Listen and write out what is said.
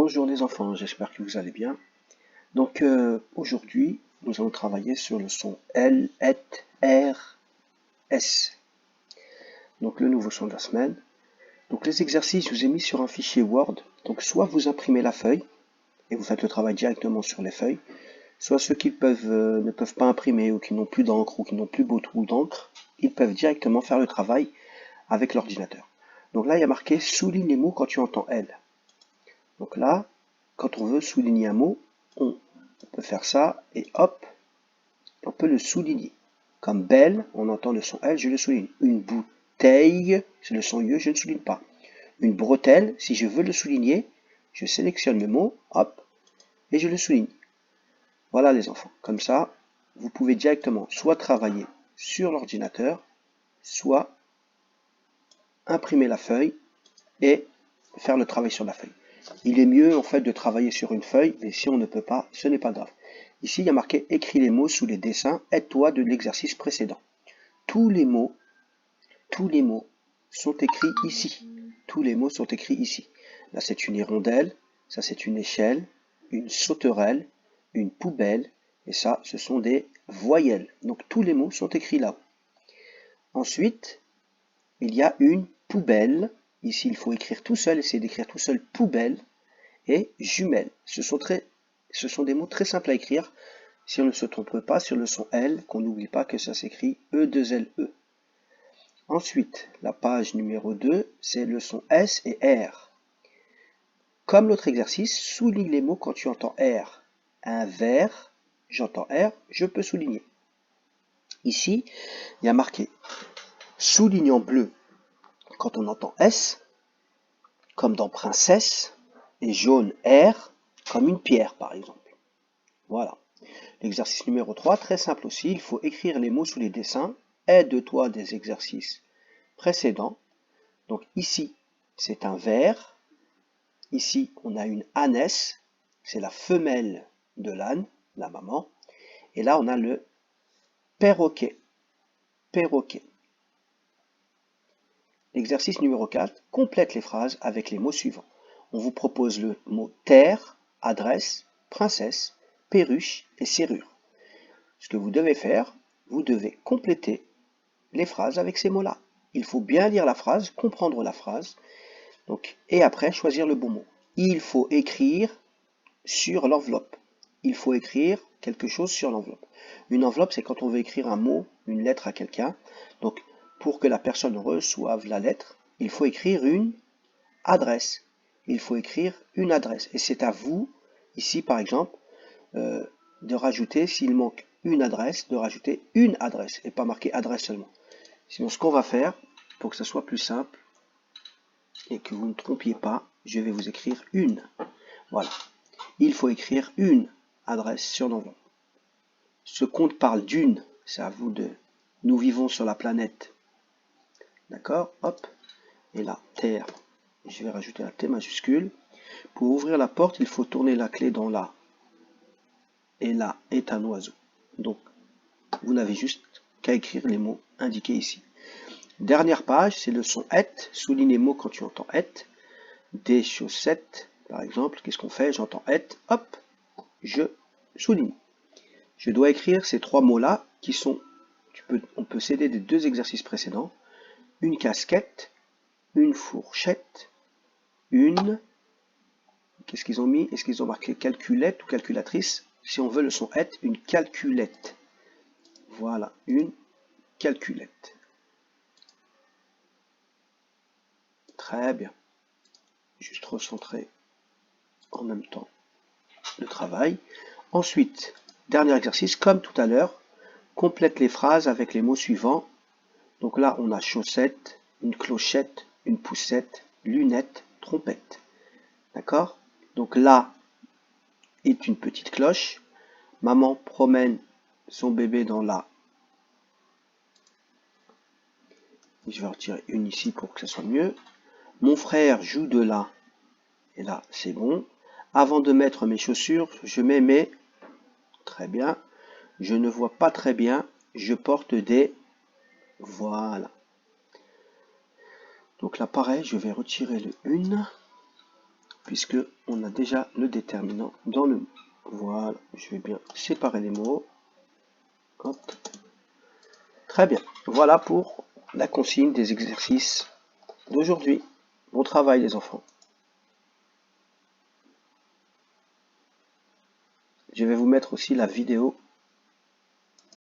Bonjour les enfants, j'espère que vous allez bien. Donc aujourd'hui, nous allons travailler sur le son L, et, R, S. Donc le nouveau son de la semaine. Donc les exercices, je vous ai mis sur un fichier Word. Donc soit vous imprimez la feuille et vous faites le travail directement sur les feuilles, soit ceux qui ne peuvent pas imprimer ou qui n'ont plus d'encre ou qui n'ont plus beaucoup d'encre, ils peuvent directement faire le travail avec l'ordinateur. Donc là, il y a marqué souligne les mots quand tu entends L. Donc là, quand on veut souligner un mot, on peut faire ça et hop, on peut le souligner. Comme belle, on entend le son L, je le souligne. Une bouteille, c'est le son UE, je ne souligne pas. Une bretelle, si je veux le souligner, je sélectionne le mot, hop, et je le souligne. Voilà les enfants. Comme ça, vous pouvez directement soit travailler sur l'ordinateur, soit imprimer la feuille et faire le travail sur la feuille. Il est mieux en fait de travailler sur une feuille, mais si on ne peut pas, ce n'est pas grave. Ici, il y a marqué écris les mots sous les dessins, aide-toi de l'exercice précédent. Tous les mots sont écrits ici. Tous les mots sont écrits ici. Là, c'est une hirondelle, ça c'est une échelle, une sauterelle, une poubelle, et ça, ce sont des voyelles. Donc tous les mots sont écrits là. Ensuite, il y a une poubelle. Ici, il faut écrire tout seul, essayer d'écrire tout seul poubelle et jumelle. Ce sont des mots très simples à écrire. Si on ne se trompe pas sur le son L, qu'on n'oublie pas que ça s'écrit E2LE. Ensuite, la page numéro 2, c'est le son S et R. Comme l'autre exercice, souligne les mots quand tu entends R. Un verre, j'entends R, je peux souligner. Ici, il y a marqué souligne en bleu quand on entend S, comme dans princesse, et jaune R, comme une pierre par exemple. Voilà. L'exercice numéro 3, très simple aussi, il faut écrire les mots sous les dessins. Aide-toi des exercices précédents. Donc ici, c'est un verre. Ici, on a une ânesse, c'est la femelle de l'âne, la maman. Et là, on a le perroquet. Perroquet. L'exercice numéro 4, complète les phrases avec les mots suivants. On vous propose le mot terre, adresse, princesse, perruche et serrure. Ce que vous devez faire, vous devez compléter les phrases avec ces mots-là. Il faut bien lire la phrase, comprendre la phrase, et après choisir le bon mot. Il faut écrire sur l'enveloppe. Il faut écrire quelque chose sur l'enveloppe. Une enveloppe, c'est quand on veut écrire un mot, une lettre à quelqu'un. Donc, pour que la personne reçoive la lettre, il faut écrire une adresse. Il faut écrire une adresse. Et c'est à vous, ici par exemple, de rajouter, s'il manque une adresse, de rajouter une adresse et pas marquer adresse seulement. Sinon, ce qu'on va faire, pour que ce soit plus simple et que vous ne trompiez pas, je vais vous écrire une. Voilà. Il faut écrire une adresse sur l'enveloppe. Ce conte parle d'une, c'est à vous de... Nous vivons sur la planète. D'accord? Hop. Et là, terre. Je vais rajouter la T majuscule. Pour ouvrir la porte, il faut tourner la clé dans la. Et là est un oiseau. Donc, vous n'avez juste qu'à écrire les mots indiqués ici. Dernière page, c'est le son et. Souligne les mots quand tu entends et. Des chaussettes, par exemple. Qu'est-ce qu'on fait? J'entends et. Hop. Je souligne. Je dois écrire ces trois mots-là qui sont, on peut s'aider des deux exercices précédents. Une casquette, une fourchette, une, qu'est-ce qu'ils ont mis? Est-ce qu'ils ont marqué calculette ou calculatrice? Si on veut le son et, une calculette. Voilà, une calculette. Très bien. Juste recentrer en même temps le travail. Ensuite, dernier exercice, comme tout à l'heure, complète les phrases avec les mots suivants. Donc là, on a chaussette, une clochette, une poussette, lunette, trompette. D'accord? Donc là est une petite cloche. Maman promène son bébé dans la... Je vais retirer une ici pour que ça soit mieux. Mon frère joue de la... Et là, c'est bon. Avant de mettre mes chaussures, je mets mes... Très bien. Je ne vois pas très bien. Je porte des... Voilà. Donc là, pareil, je vais retirer le une. puisque on a déjà le déterminant dans le mot. Voilà, je vais bien séparer les mots. Hop. Très bien. Voilà pour la consigne des exercices d'aujourd'hui. Bon travail les enfants. Je vais vous mettre aussi la vidéo